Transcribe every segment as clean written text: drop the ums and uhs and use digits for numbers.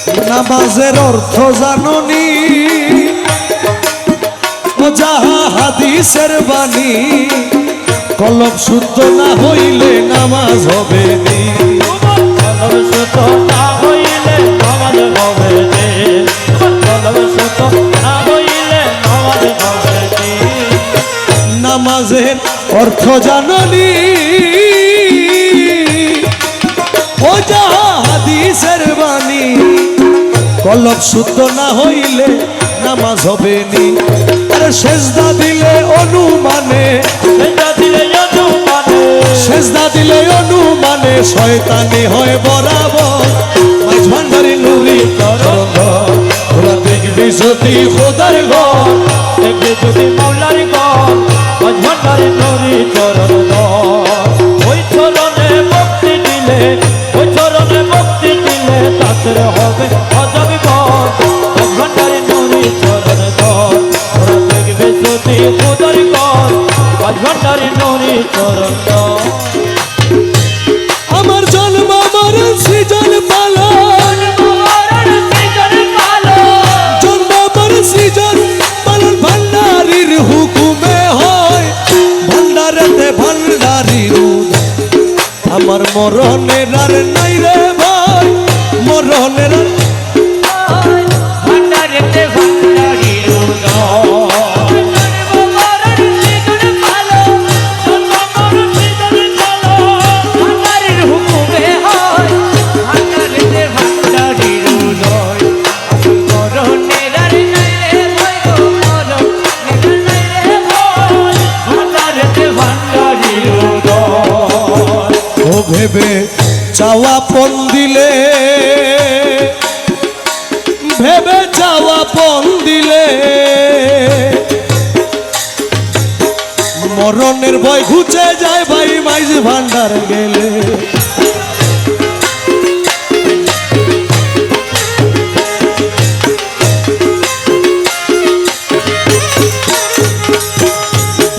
নামাজের অর্থ জাননি ও যাহা হাদিসের বাণী কলব শুদ্ধ না হইলে নামাজ হবে নি কলব শুদ্ধ না হইলে নামাজ হবে নি কলব শুদ্ধ না হইলে নামাজ হবে নি নামাজের অর্থ জাননি ও যাহা হাদিসের বাণী কলব শুদ্ধ না হইলে নামাজ হবে নি আর সেজদা দিলে অনুমানে সেজদা দিলে অনুমানে শয়তানি হয় বরাবর মাঝ ভান্ডারি নুরি তরঙ্গ তোরা দেখবি যদি খোদার ঘর দেখবি যদি মাওলার ঘর মাঝ ভান্ডারি নুরি তরঙ্গ ওই চরণে ভক্তি দিলে ওই চরণে ভক্তি দিলে তাদের হবে অজব ঘর মাঝ ভান্ডারি নুরি চরণ ঘর তোরা দেখবি যদি খোদার ঘর মাঝ ভান্ডারি নুরি চরণ ঘর আমার জন্ম মরণ সৃজন পালন জন্ম মরণ সৃজন পালন ভান্ডারির হুকুমে হয় ভান্ডারেতে ভান্ডারির আমার মরণের আর নাই রে ভাই মরণের ভান্ডারেতে ভান্ডারির ভেবে চাওয়া পণ দিলে ভেবে চাওয়া পণ দিলে মরণের ভয় ঘুচে যায় ভাই মাইজ ভান্ডার গেলে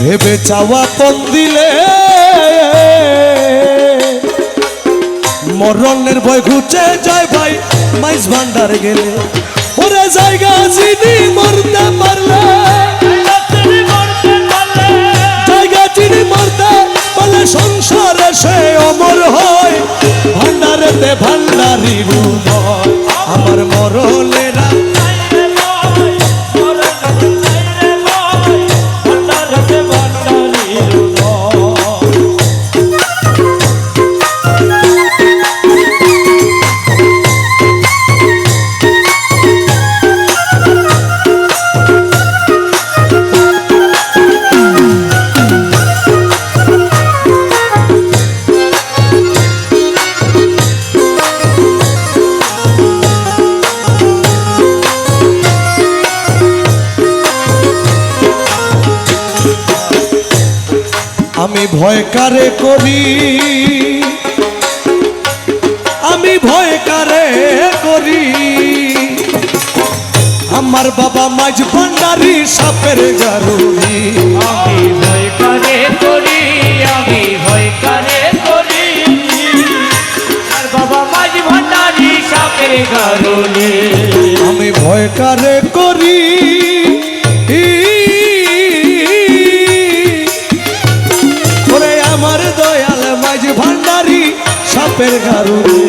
ভেবে চাওয়া পণ দিলে মরণের ভয় ঘুচে যায় ভাই মাইজ ভান্ডার গেলে ওরে জায়গা চিনি মরতে পারলে জায়গা চিনি মরতে পারলে সংসারে সে অমর হয় ভান্ডারেতে ভান্ডারি আমার মরণেরা আমি ভয় কারে করি আমি ভয় কারে করি আমার বাবা মাঝ ভান্ডারি সাপের গারুনি আমি ভয় কারে করি আমি ভয় কারে করি আর বাবা মাঝ ভান্ডারি সাপের গারুনি আমি ভয় কারে করি আমার দয়াল মাঝ ভান্ডারি সাপের গারুনি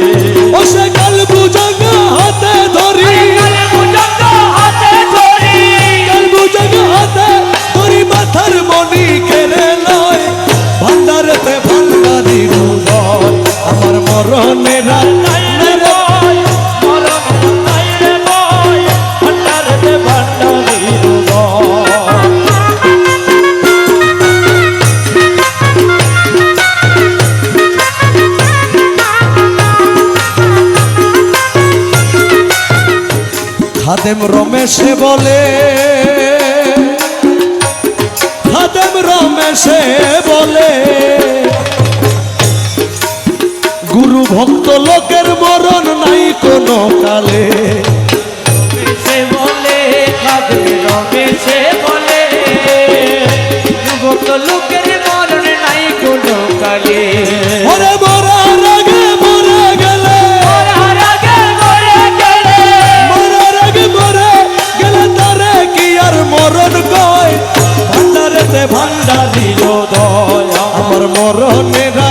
ও সে কাল বুঝাঙ্গা হাতে ধরি কাল বুঝাঙ্গা হাতে ধরি মাথার মনি কেড়ে লয় ভান্ডারেতে ভান্ডারি আমার মরণের খাদেম রমেশে বলে খাদেম রমেশে বলে গুরু ভক্ত লোকের মরণ নাই কোনো কালে সে বলে খাদেম রমেশে বলে ভক্ত লোকের মরণ নাই কোনো কালে ওরে মরার আগে মরে গেলে মরণেরা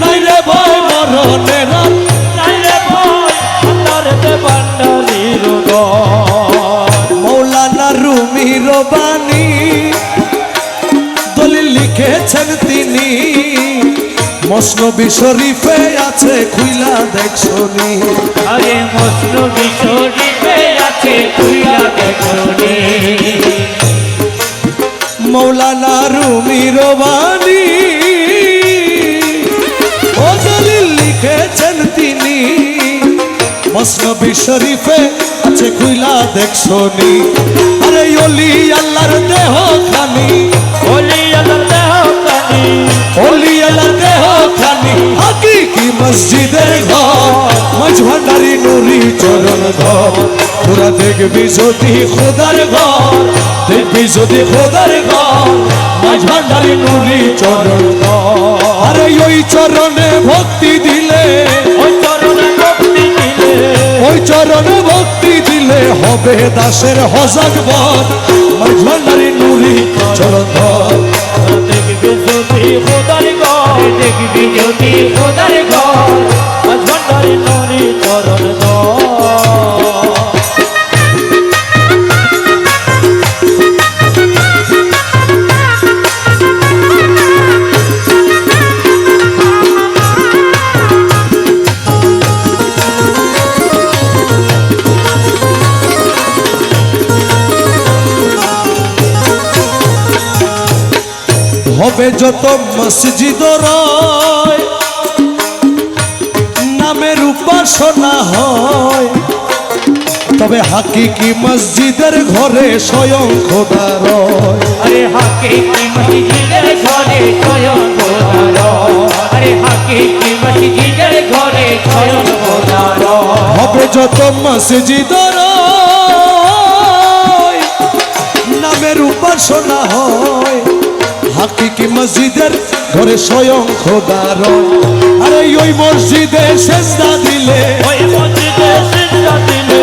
নাই রে ভয় মরণেরা নাইলে ভয় ভান্ডারেতে ভান্ডারির ঘর। মৌলানা রুমি রবানি দলিল লিখেছেন তিনি মসনবী শরীফে আছে খুইলা দেখছনি আরে মসনবী শরীফে আছে খুইলা দেখনি। মৌলানা রুমি রবানি ও দলিল লিখেছেন তিনি মসনবী শরীফে আছে খুইলা দেখছনি আরে ওলি আল্লাহর দেহ খানি ওলি আল্লাহর দেহ কানি ওলি আল্লাহর দেহ খানি হাকিকি মসজিদের ঘর মাঝ ভান্ডারি নুরি চরণ ঘর তোরা দেখবি যদি খোদার ঘর দেখবি যদি খোদার ঘর মাঝ ভান্ডারি নুরি চরণ ঘর আরে ওই চরণে ভক্তি দিলে ওই চরণে ভক্তি দিলে ওই চরণে ভক্তি দিলে হবে দাসের হজাক বর মাঝ ভান্ডারি নুরি চরণ ঘর দেখবি যদি খোদার ঘর দেখবি যদি খোদার ঘর আজ ভান্ডারি নরি চরণ ঘর। হবে যত মসজিদ রয় নামের উপাসনা হয় তবে হাকিকি মসজিদের ঘরে স্বয়ং খোদা রয় আরে হাকিকি মসজিদের ঘরে স্বয়ং খোদা আরে হাকিকি মসজিদের ঘরে স্বয়ং খোদা হবে যত মসজিদ রয় নামের উপাসনা হয় হাকিকি মসজিদের ঘরে স্বয়ং খোদা রয় আরে ওই মসজিদে সেজদা দিলে ওই মসজিদে সিজদা দিলে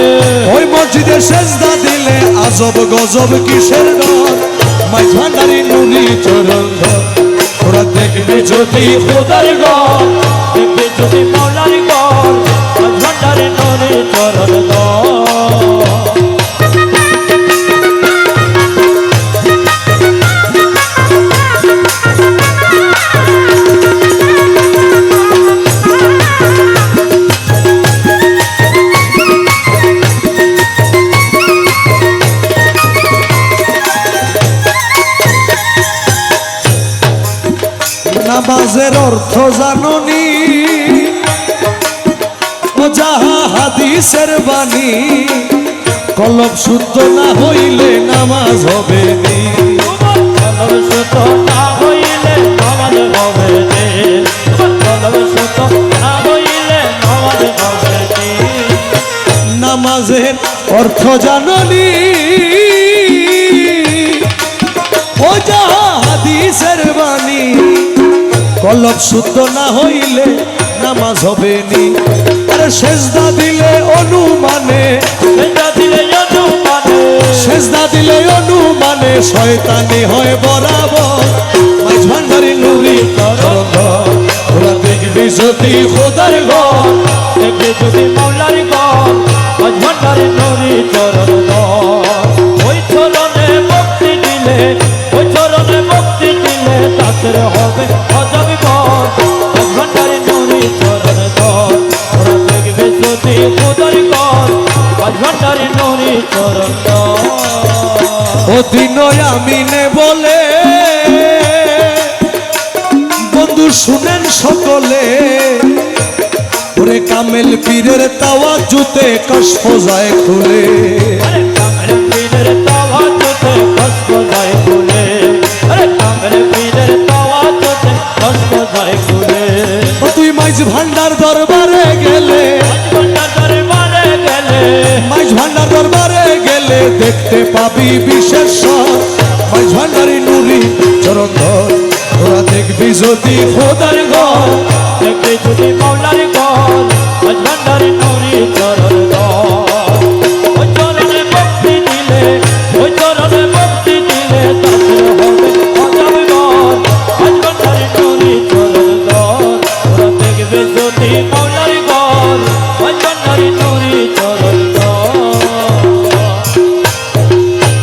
ওই মসজিদে সেজদা দিলে আজব গজব কিসের ঘর মাঝ ভান্ডারি নুরি চরণ ঘর তোরা দেখবি যদি খোদার ঘর দেখবি যদি মৌলার ঘর আজ ভান্ডারি নরি চরণ ঘর। নামাজের অর্থ জাননি ও যাহা হাদিসের বাণী কলব শুদ্ধ না হইলে নামাজ হবে নি কলব শুদ্ধ না হইলে নামাজ হবে নে কলব শুদ্ধ না হইলে নামাজ হবে নে। নামাজের অর্থ জাননি ও যাহা হাদিসের বাণী কলব শুদ্ধ না হইলে নামাজ হবে নি আরে সেজদা দিলে অনুমানে সেজদা দিলে অনুমানে সেজদা দিলে অনুমানে শয়তানি হয় বরাবর মাঝ ভান্ডারি নুরি চরণ ঘর তোরা দেখবি যদি খোদার ঘর দেখবি যদি মৌলার ঘর আজ ভান্ডারি নরি চরণ ঘর। ওই চরণে ভক্তি দিলে ওই চরণে ভক্তি দিলে তাদের হবে অজব ঘর আজ ভান্ডারি নরি চরণ ঘর। ওরা দেখবি যদি খোদার ঘর আজ ভান্ডারি নরি চরণ ঘর। অদিন আমিনে বলে বন্ধু শুনেন সকলে ওরে কামেল পীরের তাওয়া জুতে কষ্ট যায় খুলে আরে কামের পীরের তাওয়া জুতে কষ্ট যায় খুলে আরে কামের পীরের তাওয়া জুতে কষ্ট যায় খুলে। ও তুই মাইজ ভান্ডার দরবারে গেলে ভান্ডার দরবারে গেলে মাইজ ভান্ডার দরবারে গেলে দেখতে পাবি বিশেষ মাইজ ভান্ডারি নুরি চরণ ধর তোরা দেখবি যদি খোদার ঘর দেখবি যদি মৌলার ঘর আজ ভান্ডারি নরি চরণ